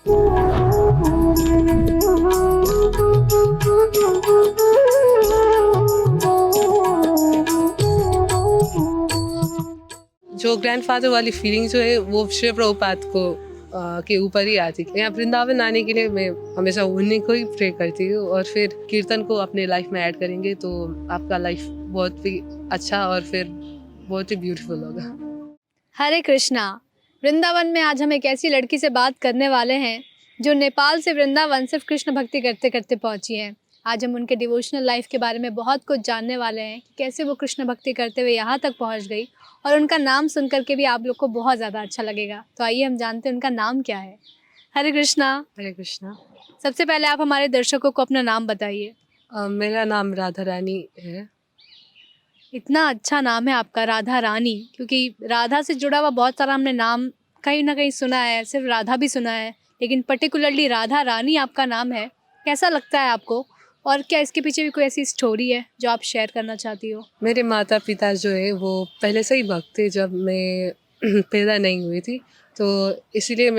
जो ग्रैंडफ़ादर वाली फीलिंग जो है वो शिव प्रभुपाद को के ऊपर ही आती है। यहाँ वृंदावन आने के लिए मैं हमेशा उन्हीं को ही प्रे करती हूँ और फिर कीर्तन को अपने लाइफ में ऐड करेंगे तो आपका लाइफ बहुत ही अच्छा और फिर बहुत ही ब्यूटीफुल होगा। हरे कृष्णा। वृंदावन में आज हम एक ऐसी लड़की से बात करने वाले हैं जो नेपाल से वृंदावन सिर्फ कृष्ण भक्ति करते करते पहुंची है। आज हम उनके डिवोशनल लाइफ के बारे में बहुत कुछ जानने वाले हैं कि कैसे वो कृष्ण भक्ति करते हुए यहाँ तक पहुँच गई, और उनका नाम सुन करके भी आप लोग को बहुत ज़्यादा अच्छा लगेगा। तो आइए हम जानते हैं उनका नाम क्या है। हरे कृष्णा। हरे कृष्णा। सबसे पहले आप हमारे दर्शकों को अपना नाम बताइए। मेरा नाम राधा रानी है। इतना अच्छा नाम है आपका, राधा रानी, क्योंकि राधा से जुड़ा हुआ बहुत सारा हमने नाम कहीं ना कहीं सुना है, सिर्फ राधा भी सुना है, लेकिन पर्टिकुलरली राधा रानी आपका नाम है। कैसा लगता है आपको, और क्या इसके पीछे भी कोई ऐसी स्टोरी है जो आप शेयर करना चाहती हो? मेरे माता पिता जो है वो पहले से ही भक्त थे जब मैं पैदा नहीं हुई थी, तो इसीलिए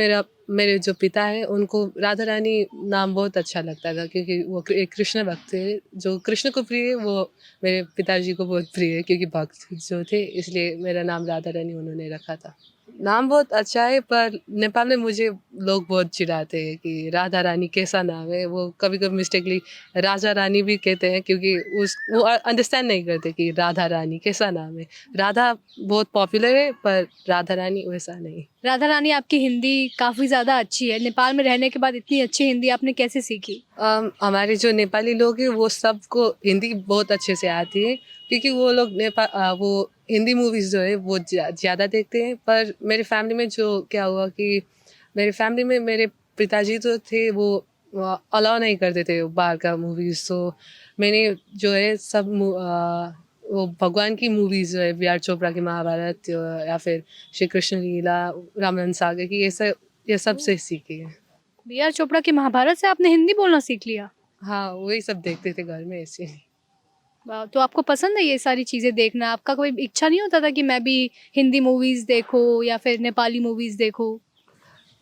मेरे जो पिता हैं उनको राधा रानी नाम बहुत अच्छा लगता था क्योंकि वो एक कृष्ण भक्त थे। जो कृष्ण को प्रिय है वो मेरे पिताजी को बहुत प्रिय है क्योंकि भक्त जो थे, इसलिए मेरा नाम राधा रानी उन्होंने रखा था। नाम बहुत अच्छा है पर नेपाल में मुझे लोग बहुत चिढ़ाते हैं कि राधा रानी कैसा नाम है। वो कभी-कभी मिस्टेकली राजा रानी भी कहते हैं क्योंकि वो अंडरस्टैंड नहीं करते कि राधा रानी कैसा नाम है। राधा बहुत पॉपुलर है पर राधा रानी वैसा नहीं। राधा रानी, आपकी हिंदी काफ़ी ज़्यादा अच्छी है। नेपाल में रहने के बाद इतनी अच्छी हिंदी आपने कैसे सीखी? हमारे जो नेपाली लोग हैं वो सबको हिंदी बहुत अच्छे से आती है क्योंकि वो लोग वो हिंदी मूवीज़ जो है वो ज़्यादा देखते हैं। पर मेरे फैमिली में जो क्या हुआ कि मेरे फैमिली में मेरे पिताजी जो थे वो अलाउ नहीं करते थे बाहर का मूवीज़, तो मैंने जो है वो भगवान की मूवीज़ जो है वी.आर. चोपड़ा की महाभारत या फिर श्री कृष्ण लीला, रामायण सागर की ये सब से सीखी है। बी.आर. चोपड़ा की महाभारत से आपने हिंदी बोलना सीख लिया? हाँ, वही सब देखते थे घर में इसीलिए। वाह! तो आपको पसंद है ये सारी चीज़ें देखना? आपका कोई इच्छा नहीं होता था कि मैं भी हिंदी मूवीज़ देखूँ या फिर नेपाली मूवीज़ देखूँ?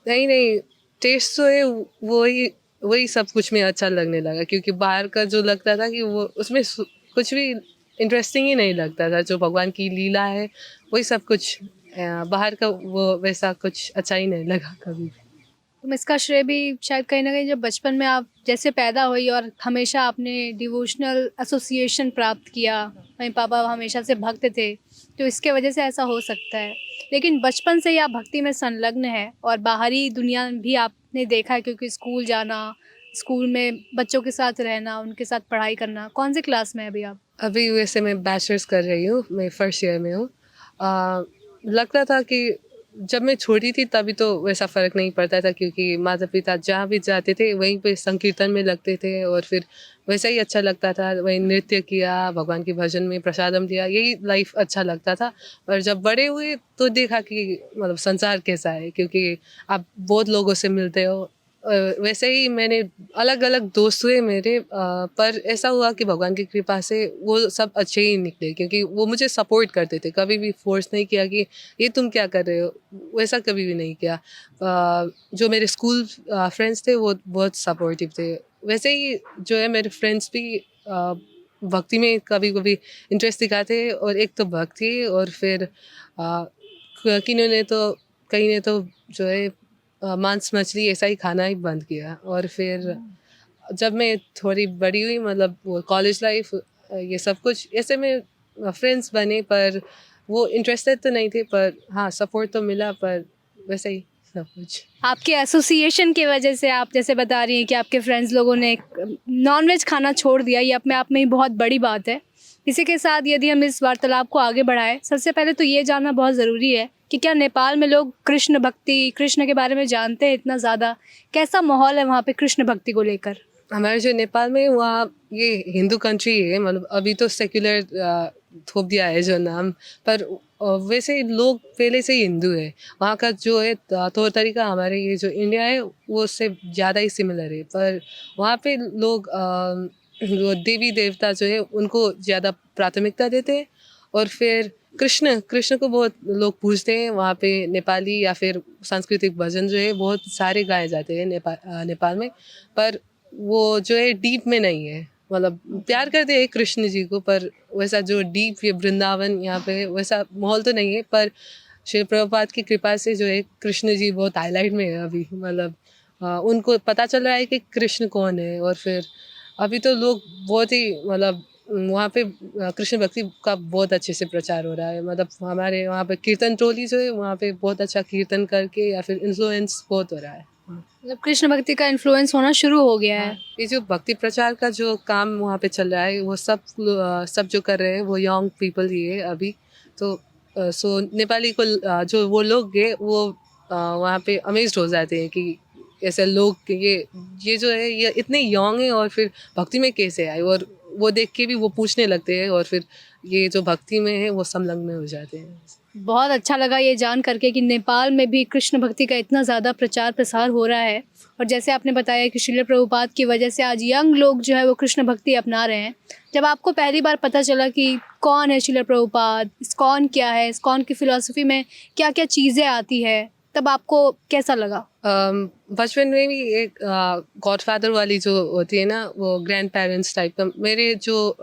नहीं, नहीं, टेस्ट तो है वही वही सब कुछ में अच्छा लगने लगा क्योंकि बाहर का जो लगता था कि वो उसमें कुछ भी इंटरेस्टिंग ही नहीं लगता था। जो भगवान की लीला है वही सब कुछ बाहर का वो वैसा कुछ अच्छा ही नहीं लगा कभी भी। तो इसका श्रेय भी शायद कहीं न कहीं जब बचपन में आप जैसे पैदा हुई और हमेशा आपने डिवोशनल एसोसिएशन प्राप्त किया, वहीं पापा हमेशा से भक्त थे, तो इसके वजह से ऐसा हो सकता है। लेकिन बचपन से ही आप भक्ति में संलग्न हैं और बाहरी दुनिया भी आपने देखा है, क्योंकि स्कूल जाना, स्कूल में बच्चों के साथ रहना, उनके साथ पढ़ाई करना। कौन से क्लास में हैं अभी आप? अभी वैसे मैं बैचलर्स कर रही हूँ, मैं फर्स्ट ईयर में हूँ। लगता था कि जब मैं छोटी थी तभी तो वैसा फ़र्क नहीं पड़ता था क्योंकि माता-पिता जहाँ भी जाते थे वहीं पे संकीर्तन में लगते थे और फिर वैसा ही अच्छा लगता था। वहीं नृत्य किया, भगवान के भजन में प्रसादम दिया, यही लाइफ़ अच्छा लगता था। और जब बड़े हुए तो देखा कि मतलब संसार कैसा है क्योंकि आप बहुत लोगों से मिलते हो। वैसे ही मैंने अलग-अलग दोस्त हुए मेरे, पर ऐसा हुआ कि भगवान की कृपा से वो सब अच्छे ही निकले क्योंकि वो मुझे सपोर्ट करते थे, कभी भी फ़ोर्स नहीं किया कि ये तुम क्या कर रहे हो? वैसा कभी भी नहीं किया। जो मेरे स्कूल फ्रेंड्स थे वो बहुत सपोर्टिव थे। वैसे ही जो है मेरे फ्रेंड्स भी भक्ति में कभी-कभी इंटरेस्ट दिखाते हैं और एक तो भक्ति और फिर किन्हों ने तो कई ने तो जो है मांस मछली ऐसा ही खाना ही बंद किया। और फिर जब मैं थोड़ी बड़ी हुई मतलब वो कॉलेज लाइफ ये सब कुछ ऐसे में फ्रेंड्स बने पर वो इंटरेस्टेड तो नहीं थे, पर हाँ सपोर्ट तो मिला, पर वैसे ही सब कुछ। आपके एसोसिएशन की वजह से, आप जैसे बता रही हैं कि आपके फ्रेंड्स लोगों ने नॉनवेज खाना छोड़ दिया, ये अपने आप में ही बहुत बड़ी बात है। इसी के साथ यदि हम इस वार्तालाप को आगे बढ़ाएं, सबसे पहले तो ये जानना बहुत ज़रूरी है कि क्या नेपाल में लोग कृष्ण भक्ति, कृष्ण के बारे में जानते हैं इतना ज़्यादा? कैसा माहौल है वहाँ पे कृष्ण भक्ति को लेकर? हमारे जो नेपाल में वहाँ ये हिंदू कंट्री है, मतलब अभी तो सेक्युलर थोप दिया है जो नाम, पर वैसे लोग पहले से ही हिंदू है। वहाँ का जो है तौर तरीका हमारे ये जो इंडिया है वो उससे ज़्यादा ही सिमिलर है, पर वहाँ पे लोग वो देवी देवता जो है उनको ज़्यादा प्राथमिकता देते हैं और फिर कृष्ण कृष्ण को बहुत लोग पूजते हैं वहाँ पे। नेपाली या फिर सांस्कृतिक भजन जो है बहुत सारे गाए जाते हैं नेपाल में। पर वो जो है डीप में नहीं है। मतलब प्यार करते हैं कृष्ण जी को, पर वैसा जो डीप ये वृंदावन यहाँ पे वैसा माहौल तो नहीं है। पर श्री प्रभुपाद की कृपा से जो है कृष्ण जी बहुत हाईलाइट में है अभी। मतलब उनको पता चल रहा है कि कृष्ण कौन है। और फिर अभी तो लोग बहुत ही मतलब वहाँ पे कृष्ण भक्ति का बहुत अच्छे से प्रचार हो रहा है। मतलब हमारे वहाँ पे कीर्तन टोली जो है वहाँ पे बहुत अच्छा कीर्तन करके या फिर इन्फ्लुएंस बहुत हो रहा है। मतलब कृष्ण भक्ति का इन्फ्लुएंस होना शुरू हो गया है। ये जो भक्ति प्रचार का जो काम वहाँ पे चल रहा है वो सब जो कर रहे हैं वो यंग पीपल ही है अभी। तो सो नेपाली को जो वो लोग है वो वहाँ पे अमेज्ड हो जाते हैं कि ऐसे लोग ये जो है ये इतने यंग है और फिर भक्ति में कैसे आए। और वो देख के भी वो पूछने लगते हैं और फिर ये जो भक्ति में है वो संलग्न हो जाते हैं। बहुत अच्छा लगा ये जान करके कि नेपाल में भी कृष्ण भक्ति का इतना ज़्यादा प्रचार प्रसार हो रहा है। और जैसे आपने बताया कि श्रील प्रभुपाद की वजह से आज यंग लोग जो है वो कृष्ण भक्ति अपना रहे हैं। जब आपको पहली बार पता चला कि कौन है श्रील प्रभुपाद, इस्कॉन क्या है, इस्कॉन की फ़िलॉसफ़ी में क्या-क्या चीज़ें आती है, तब आपको कैसा लगा? बचपन में भी एक गॉडफादर वाली जो होती है ना वो ग्रैंड पेरेंट्स टाइप का। मेरे जो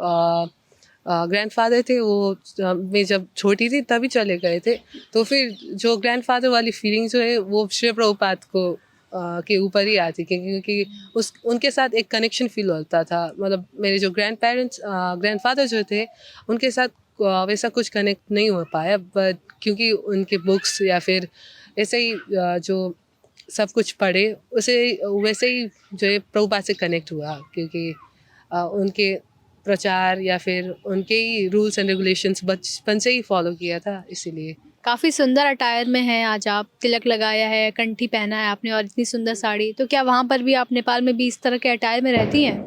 ग्रैंडफादर थे वो मैं जब छोटी थी तभी चले गए थे। तो फिर जो ग्रैंडफादर वाली फीलिंग जो है वो श्री प्रभुपाद को के ऊपर ही आती क्योंकि उस उनके साथ एक कनेक्शन फील होता था। मतलब मेरे जो ग्रैंडफादर जो थे उनके साथ वैसा कुछ कनेक्ट नहीं हो पाया। बट क्योंकि उनके बुक्स या फिर ऐसे ही जो सब कुछ पढ़े उसे वैसे ही जो है प्रभुपाद से कनेक्ट हुआ। क्योंकि उनके प्रचार या फिर उनके ही रूल्स एंड रेगुलेशंस बचपन से ही फॉलो किया था इसीलिए। काफ़ी सुंदर अटायर में हैं आज आप, तिलक लगाया है, कंठी पहना है आपने और इतनी सुंदर साड़ी। तो क्या वहाँ पर भी आप नेपाल में भी इस तरह के अटायर में रहती हैं?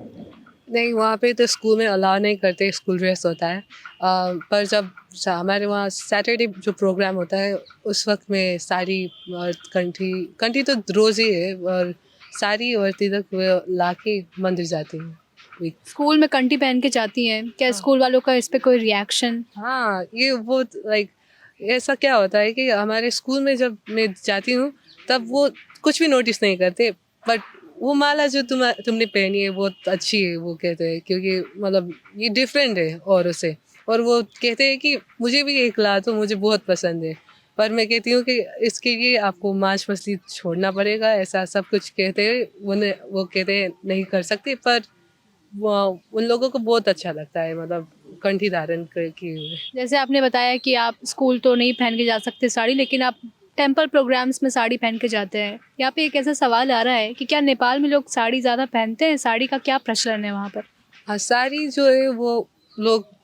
नहीं, वहाँ पे तो स्कूल में अलाउ नहीं करते, स्कूल ड्रेस होता है। पर जब हमारे वहाँ सैटरडे जो प्रोग्राम होता है उस वक्त में साड़ी और कंठी कंठी तो रोज़ ही है। और साड़ी और तिलक वो ला के मंदिर जाती हूँ। स्कूल में कंठी पहन के जाती हैं, क्या स्कूल वालों का इस पे कोई रिएक्शन? हाँ, ये वो लाइक ऐसा क्या होता है कि हमारे स्कूल में जब मैं जाती हूँ तब वो कुछ भी नोटिस नहीं करते। बट वो माला जो तुमने पहनी है बहुत अच्छी है वो कहते हैं। क्योंकि मतलब ये डिफरेंट है औरों से। और वो कहते हैं कि मुझे भी एक ला तो मुझे बहुत पसंद है। पर मैं कहती हूँ कि इसके लिए आपको मांस मछली छोड़ना पड़ेगा ऐसा सब कुछ कहते हैं। वो कहते हैं नहीं कर सकते। पर वो उन लोगों को बहुत अच्छा लगता है मतलब कंठी धारण किए हुए। जैसे आपने बताया कि आप स्कूल तो नहीं पहन के जा सकते साड़ी, लेकिन आप टेम्पल प्रोग्राम्स में साड़ी पहन के जाते हैं। यहाँ पे एक ऐसा सवाल आ रहा है कि क्या नेपाल में लोग साड़ी ज़्यादा पहनते हैं? साड़ी का क्या प्रचलन है वहाँ पर? हाँ, साड़ी जो है वो लोग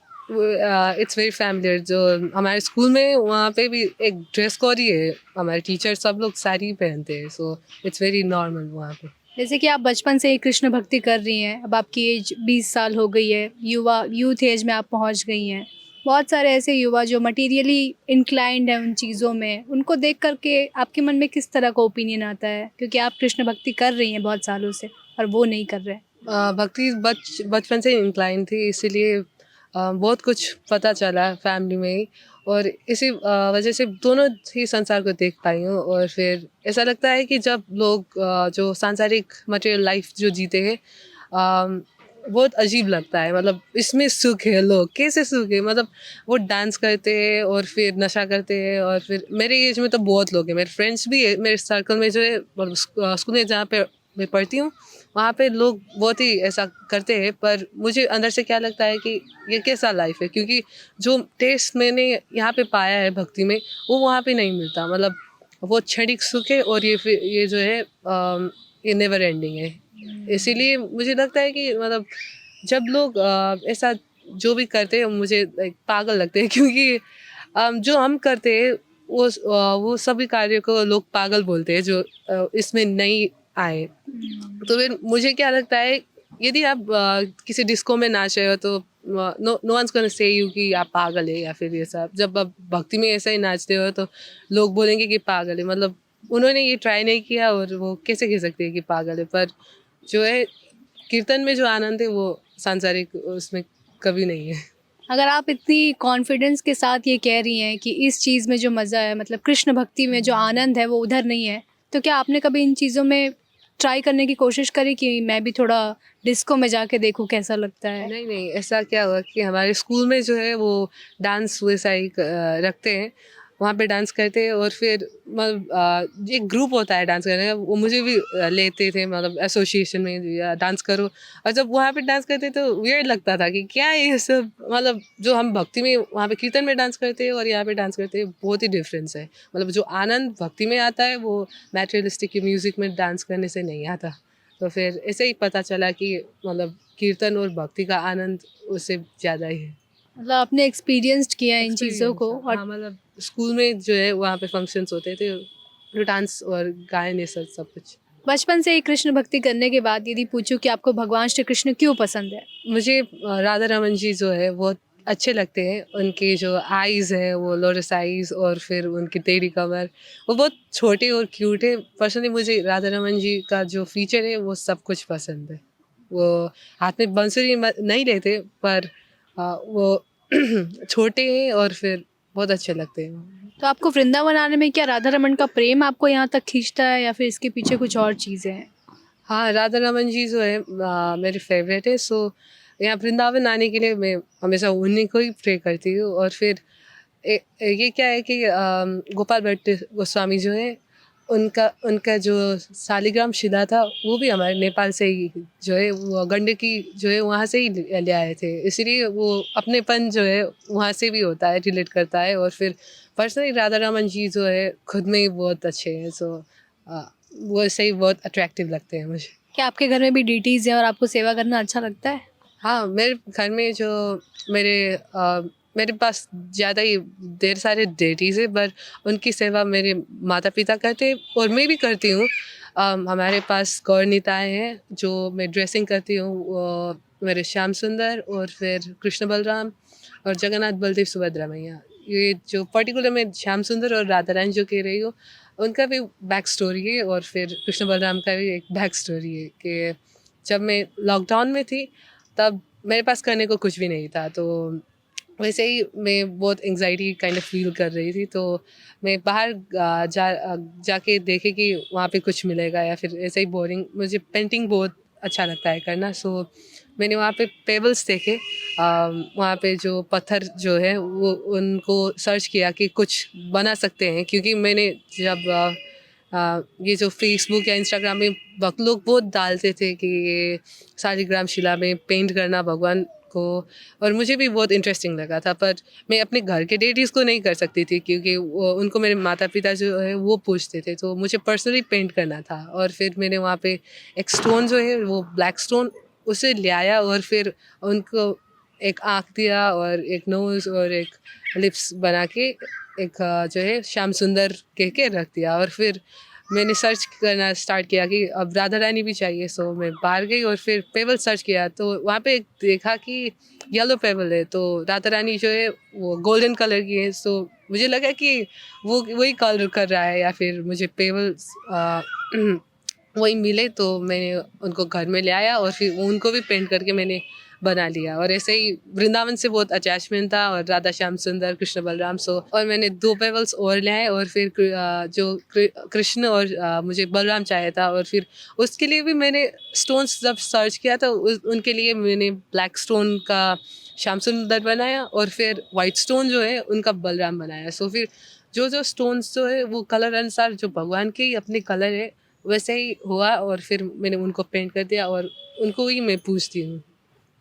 इट्स वेरी फैमिलियर। जो हमारे स्कूल में वहाँ पे भी एक ड्रेस कोड ही है। हमारे टीचर सब लोग साड़ी पहनते हैं। सो इट्स वेरी नॉर्मल वहाँ पे। जैसे कि आप बचपन से ही कृष्ण भक्ति कर रही हैं, अब आपकी एज 20 साल हो गई है, यूथ एज में आप पहुंच गई हैं। बहुत सारे ऐसे युवा जो मटीरियली इंक्लाइंड हैं उन चीज़ों में, उनको देख कर के आपके मन में किस तरह का ओपिनियन आता है? क्योंकि आप कृष्ण भक्ति कर रही हैं बहुत सालों से और वो नहीं कर रहे। भक्ति बचपन से इंक्लाइन थी इसीलिए बहुत कुछ पता चला फैमिली में ही। और इसी वजह से दोनों ही संसार को देख पाई हूँ। और फिर ऐसा लगता है कि जब लोग जो सांसारिक मटेरियल लाइफ जो जीते हैं बहुत अजीब लगता है। मतलब इसमें सुख है, लोग कैसे सुख है। मतलब वो डांस करते हैं और फिर नशा करते हैं। और फिर मेरे एज में तो बहुत लोग हैं, मेरे फ्रेंड्स भी है मेरे सर्कल में जो है मतलब स्कूल में जहाँ पे मैं पढ़ती हूँ वहाँ पे लोग बहुत ही ऐसा करते हैं। पर मुझे अंदर से क्या लगता है कि ये कैसा लाइफ है। क्योंकि जो टेस्ट मैंने यहाँ पे पाया है भक्ति में वो वहाँ पे नहीं मिलता। मतलब वो क्षणिक सुख है और ये जो है ये नेवर एंडिंग है। इसीलिए मुझे लगता है कि मतलब जब लोग ऐसा जो भी करते हैं मुझे लाइक पागल लगते हैं। क्योंकि जो हम करते हैं वो सभी कार्यों को लोग पागल बोलते हैं जो इसमें नहीं आए। तो फिर मुझे क्या लगता है यदि आप किसी डिस्को में नाच रहे हो तो no one's gonna say you कि आप पागल है या फिर ये सब। जब आप भक्ति में ऐसा ही नाचते हो तो लोग बोलेंगे कि पागल है। मतलब उन्होंने ये ट्राई नहीं किया और वो कैसे कह सकते हैं कि पागल है। पर जो है कीर्तन में जो आनंद है वो सांसारिक उसमें कभी नहीं है। अगर आप इतनी कॉन्फिडेंस के साथ ये कह रही हैं कि इस चीज़ में जो मज़ा है मतलब कृष्ण भक्ति में जो आनंद है वो उधर नहीं है, तो क्या आपने कभी इन चीज़ों में ट्राई करने की कोशिश करी कि मैं भी थोड़ा डिस्को में जाके देखूँ कैसा लगता है? नहीं, नहीं, ऐसा क्या हुआ कि हमारे स्कूल में जो है वो डांस वैसा ही रखते हैं, वहाँ पे डांस करते हैं और फिर मतलब एक ग्रुप होता है डांस करने का, वो मुझे भी लेते थे मतलब एसोसिएशन में या डांस करो। और जब वहाँ पे डांस करते तो वियर्ड लगता था कि क्या है ये सब, मतलब जो हम भक्ति में वहाँ पे कीर्तन में डांस करते हैं और यहाँ पे डांस करते हैं बहुत ही डिफरेंस है। मतलब जो आनंद भक्ति में आता है वो मैटेरियलिस्टिक म्यूज़िक में डांस करने से नहीं आता। तो फिर ऐसे ही पता चला कि मतलब कीर्तन और भक्ति का आनंद उससे ज़्यादा ही है। मतलब आपने एक्सपीरियंस्ड किया है इन चीज़ों एक्सपीरियंस को था। और हाँ, मतलब स्कूल में जो है वहाँ पे फंक्शंस होते थे, जो डांस और गायन ये सब कुछ। बचपन से ही कृष्ण भक्ति करने के बाद यदि पूछूँ कि आपको भगवान श्री कृष्ण क्यों पसंद है? मुझे राधा रमन जी जो है बहुत अच्छे लगते हैं। उनकी जो आईज़ है वो लोटस आईज़ और फिर उनकी टेढ़ी कमर, वो बहुत छोटे और क्यूट है। पर्सनली मुझे राधा रमन जी का जो फीचर है वो सब कुछ पसंद है। वो हाथ में बांसुरी नहीं लेते पर वो छोटे हैं और फिर बहुत अच्छे लगते हैं। तो आपको वृंदावन आने में क्या राधा रमन का प्रेम आपको यहाँ तक खींचता है या फिर इसके पीछे कुछ और चीज़ें हैं? हाँ, राधा रमन जी जो है मेरे फेवरेट है। सो यहाँ वृंदावन आने के लिए मैं हमेशा उन्हीं को ही प्रे करती हूँ। और फिर ये क्या है कि गोपाल भट्ट गोस्वामी जो है उनका उनका जो शालिग्राम शिला था वो भी हमारे नेपाल से ही जो है वो गंडकी जो है वहाँ से ही ले आए थे। इसीलिए वो अपनेपन जो है वहाँ से भी होता है, रिलेट करता है। और फिर पर्सनली राधा रमन जी जो है खुद में ही बहुत अच्छे हैं। सो वो ऐसे ही बहुत अट्रैक्टिव लगते हैं मुझे। क्या आपके घर में भी डीटीज़ हैं और आपको सेवा करना अच्छा लगता है? हाँ, मेरे घर में जो मेरे मेरे पास ज़्यादा ही ढेर सारे डेटीज़ हैं, पर उनकी सेवा मेरे माता-पिता करते हैं और मैं भी करती हूँ। हमारे पास गौर निताय हैं, जो मैं ड्रेसिंग करती हूँ, वो मेरे श्याम सुंदर और फिर कृष्ण बलराम और जगन्नाथ, बलदेव, सुभद्रा मैया। ये जो पर्टिकुलर मैं श्याम सुंदर और राधा रानी जो कह रही हूँ, उनका भी बैक स्टोरी है और फिर कृष्ण बलराम का भी एक बैक स्टोरी है कि जब मैं लॉकडाउन में थी तब मेरे पास करने को कुछ भी नहीं था। तो वैसे ही मैं बहुत एंग्जाइटी काइंड ऑफ फील कर रही थी। तो मैं बाहर जाके देखे कि वहाँ पे कुछ मिलेगा या फिर ऐसे ही बोरिंग, मुझे पेंटिंग बहुत अच्छा लगता है करना। सो मैंने वहाँ पे पेबल्स देखे, वहाँ पे जो पत्थर जो है वो उनको सर्च किया कि कुछ बना सकते हैं। क्योंकि मैंने जब ये जो फेसबुक या इंस्टाग्राम में लोग बहुत डालते थे कि ये शालिग्राम शिला में पेंट करना भगवान को, और मुझे भी बहुत इंटरेस्टिंग लगा था। पर मैं अपने घर के डेटीज़ को नहीं कर सकती थी क्योंकि उनको मेरे माता पिता जो है वो पूछते थे। तो मुझे पर्सनली पेंट करना था और फिर मैंने वहाँ पे एक स्टोन जो है वो ब्लैक स्टोन उसे ले आया और फिर उनको एक आँख दिया और एक नोज़ और एक लिप्स बना के एक जो है श्याम सुंदर कह के रख दिया। और फिर मैंने सर्च करना स्टार्ट किया कि अब राधा रानी भी चाहिए। सो मैं बाहर गई और फिर पेबल सर्च किया तो वहाँ पे देखा कि येलो पेबल है, तो राधा रानी जो है वो गोल्डन कलर की है। सो मुझे लगा कि वो वही कलर कर रहा है या फिर मुझे पेबल्स वही मिले। तो मैंने उनको घर में ले आया और फिर उनको भी पेंट करके मैंने बना लिया। और ऐसे ही वृंदावन से बहुत अटैचमेंट था और राधा श्याम सुंदर कृष्ण बलराम। सो और मैंने 2 पेबल्स और ले आए और फिर कृष्ण और मुझे बलराम चाहिए था। और फिर उसके लिए भी मैंने स्टोन्स जब सर्च किया तो उनके लिए मैंने ब्लैक स्टोन का श्याम सुंदर बनाया और फिर वाइट स्टोन जो है उनका बलराम बनाया। सो फिर जो स्टोन्स जो है वो कलर अनुसार जो भगवान के ही अपने कलर है वैसे ही हुआ और फिर मैंने उनको पेंट कर दिया और उनको ही मैं पूछती हूँ।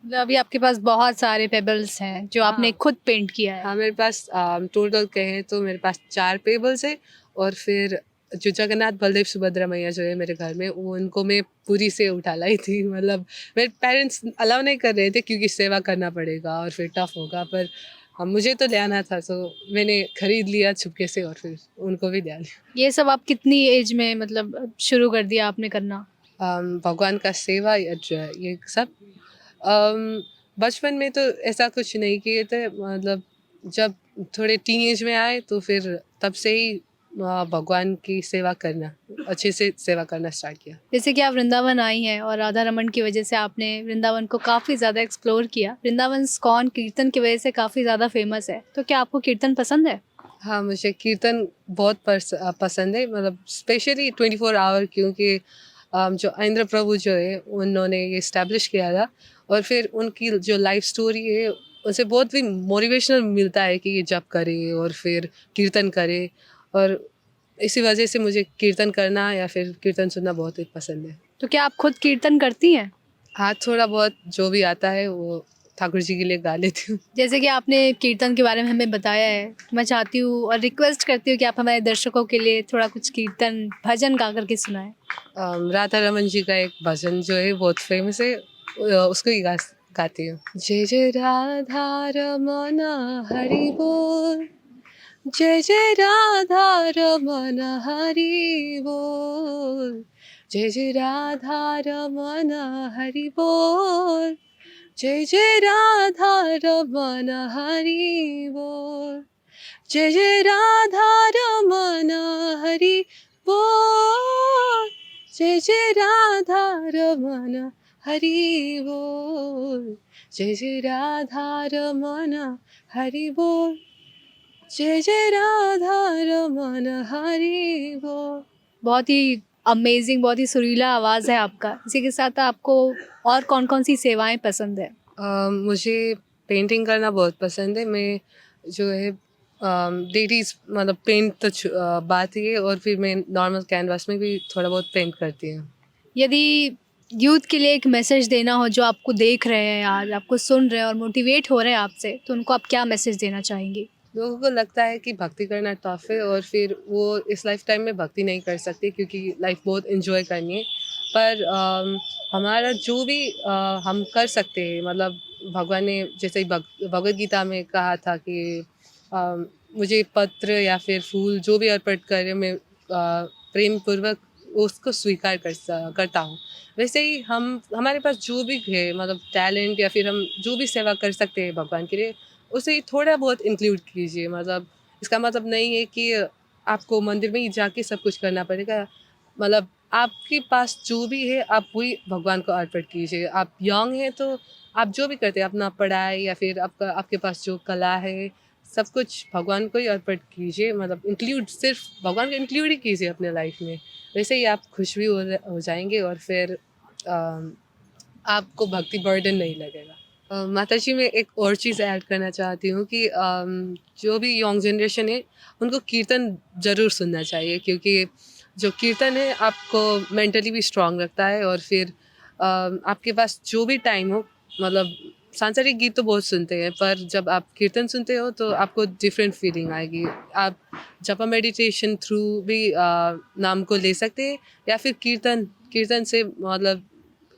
मतलब अभी आपके पास बहुत सारे पेबल्स हैं जो आपने हाँ। खुद पेंट किया है। हाँ, मेरे पास टोटल कहें तो मेरे पास 4 पेबल्स है। और फिर जो जगन्नाथ, बलदेव, सुभद्रा मैया जो है मेरे घर में वो उनको मैं पूरी से उठा लाई थी। मतलब मेरे पेरेंट्स अलाउ नहीं कर रहे थे क्योंकि सेवा करना पड़ेगा और फिर टफ होगा, पर मुझे तो ले आना था। सो मैंने खरीद लिया छुपके से और फिर उनको भी ले आया। ये सब आप कितनी एज में मतलब शुरू कर दिया आपने करना? भगवान का सेवा ये सब अम, बचपन में तो ऐसा कुछ नहीं किए थे। मतलब जब थोड़े टीनेज में आए तो फिर तब से ही भगवान की सेवा करना, अच्छे से सेवा करना स्टार्ट किया। जैसे कि आप वृंदावन आई हैं और राधा रमन की वजह से आपने वृंदावन को काफ़ी ज़्यादा एक्सप्लोर किया। वृंदावन इस्कॉन कीर्तन की वजह से काफ़ी ज़्यादा फेमस है, तो क्या आपको कीर्तन पसंद है? हाँ, मुझे कीर्तन बहुत पसंद है, मतलब स्पेशली 24 आवर, क्योंकि जो इंद्र प्रभु जो है उन्होंने ये इस्टेब्लिश किया था, और फिर उनकी जो लाइफ स्टोरी है उनसे बहुत भी मोटिवेशनल मिलता है कि ये जप करे और फिर कीर्तन करे, और इसी वजह से मुझे कीर्तन करना या फिर कीर्तन सुनना बहुत ही पसंद है। तो क्या आप खुद कीर्तन करती हैं? हाँ, थोड़ा बहुत जो भी आता है वो ठाकुर जी के लिए गा लेती हूँ। जैसे कि आपने कीर्तन के बारे में हमें बताया है, मैं चाहती हूँ और रिक्वेस्ट करती हूँ कि आप हमारे दर्शकों के लिए थोड़ा कुछ कीर्तन भजन गा कर के सुनाएं। राधा रमन जी का एक भजन जो है बहुत फेमस है, उसको ही गाती हूँ। जय जय राधा रमन हरि बोल, जय जय राधा रमन हरि बोल, जय जय राधा रमन हरि बोल, जय जय राधा रमन हरि बोल, जय जय राधा रमन हरि बोल, जय जय राधा रमन हरि बोल, जय जय राधा रमन हरि बोल, जय जय राधा रमन हरि बोल। बहुत ही अमेजिंग, बहुत ही सुरीला आवाज़ है आपका। इसी के साथ आपको और कौन-कौन सी सेवाएं पसंद है? मुझे पेंटिंग करना बहुत पसंद है। मैं जो है डेलीज मतलब पेंट तो बात ही है, और फिर मैं नॉर्मल कैनवास में भी थोड़ा बहुत पेंट करती हूँ। यदि यूथ के लिए एक मैसेज देना हो जो आपको देख रहे हैं आज, आपको सुन रहे हैं और मोटिवेट हो रहे हैं आपसे, तो उनको आप क्या मैसेज देना चाहेंगी? लोगों को लगता है कि भक्ति करना टफ है, और फिर वो इस लाइफ टाइम में भक्ति नहीं कर सकते क्योंकि लाइफ बहुत एंजॉय करनी है। पर हमारा जो भी हम कर सकते हैं, मतलब भगवान ने जैसे ही भगवद गीता में कहा था कि मुझे पत्र या फिर फूल जो भी अर्पित करे, मैं प्रेम पूर्वक उसको स्वीकार करता हूँ। वैसे ही हमारे पास जो भी है, मतलब टैलेंट या फिर हम जो भी सेवा कर सकते हैं भगवान के लिए, उसे थोड़ा बहुत इंक्लूड कीजिए। मतलब इसका मतलब नहीं है कि आपको मंदिर में ही जाके सब कुछ करना पड़ेगा। मतलब आपके पास जो भी है आप वही भगवान को अर्पित कीजिए। आप यंग हैं तो आप जो भी करते हैं, अपना पढ़ाई या फिर आपके पास जो कला है, सब कुछ भगवान को ही अर्पित कीजिए। मतलब इंक्लूड सिर्फ भगवान को इंक्लूड ही कीजिए अपने लाइफ में। वैसे ही आप खुश भी हो जाएंगे, और फिर आपको भक्ति बर्डन नहीं लगेगा। माताजी, मैं एक और चीज़ ऐड करना चाहती हूँ कि जो भी यंग जनरेशन है उनको कीर्तन ज़रूर सुनना चाहिए, क्योंकि जो कीर्तन है आपको मेंटली भी स्ट्रांग रखता है, और फिर आपके पास जो भी टाइम हो, मतलब सांसारिक गीत तो बहुत सुनते हैं, पर जब आप कीर्तन सुनते हो तो आपको डिफरेंट फीलिंग आएगी। आप जपा मेडिटेशन थ्रू भी नाम को ले सकते हैं, या फिर कीर्तन से मतलब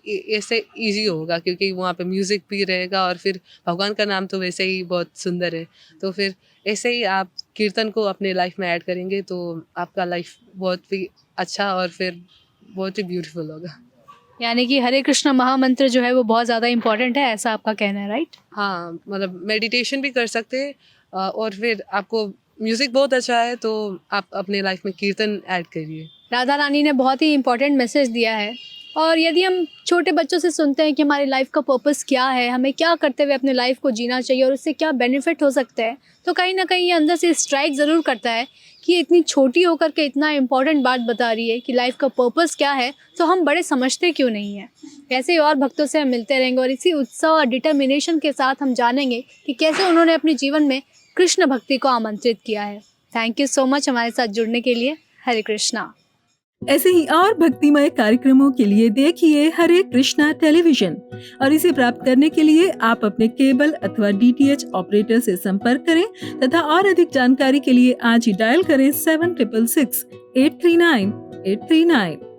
ऐसे इजी होगा, क्योंकि वहाँ पे म्यूज़िक भी रहेगा, और फिर भगवान का नाम तो वैसे ही बहुत सुंदर है। तो फिर ऐसे ही आप कीर्तन को अपने लाइफ में ऐड करेंगे तो आपका लाइफ बहुत ही अच्छा और फिर बहुत ही ब्यूटीफुल होगा। यानी कि हरे कृष्ण महामंत्र जो है वो बहुत ज़्यादा इम्पोर्टेंट है, ऐसा आपका कहना है, राइट? हाँ, मतलब मेडिटेशन भी कर सकते हैं, और फिर आपको म्यूज़िक बहुत अच्छा है तो आप अपने लाइफ में कीर्तन ऐड करिए। राधा रानी ने बहुत ही इम्पोर्टेंट मैसेज दिया है। और यदि हम छोटे बच्चों से सुनते हैं कि हमारी लाइफ का पर्पस क्या है, हमें क्या करते हुए अपने लाइफ को जीना चाहिए और उससे क्या बेनिफिट हो सकता है, तो कहीं ना कहीं ये अंदर से स्ट्राइक ज़रूर करता है कि ये इतनी छोटी होकर के इतना इम्पोर्टेंट बात बता रही है कि लाइफ का पर्पस क्या है, तो हम बड़े समझते क्यों नहीं हैं। ऐसे ही और भक्तों से हम मिलते रहेंगे और इसी उत्साह और डिटर्मिनेशन के साथ हम जानेंगे कि कैसे उन्होंने अपने जीवन में कृष्ण भक्ति को आमंत्रित किया है। थैंक यू सो मच हमारे साथ जुड़ने के लिए। हरे कृष्णा। ऐसे ही और भक्तिमय कार्यक्रमों के लिए देखिए हरे कृष्णा टेलीविजन, और इसे प्राप्त करने के लिए आप अपने केबल अथवा DTH ऑपरेटर से संपर्क करें तथा और अधिक जानकारी के लिए आज ही डायल करें 7666 839 839।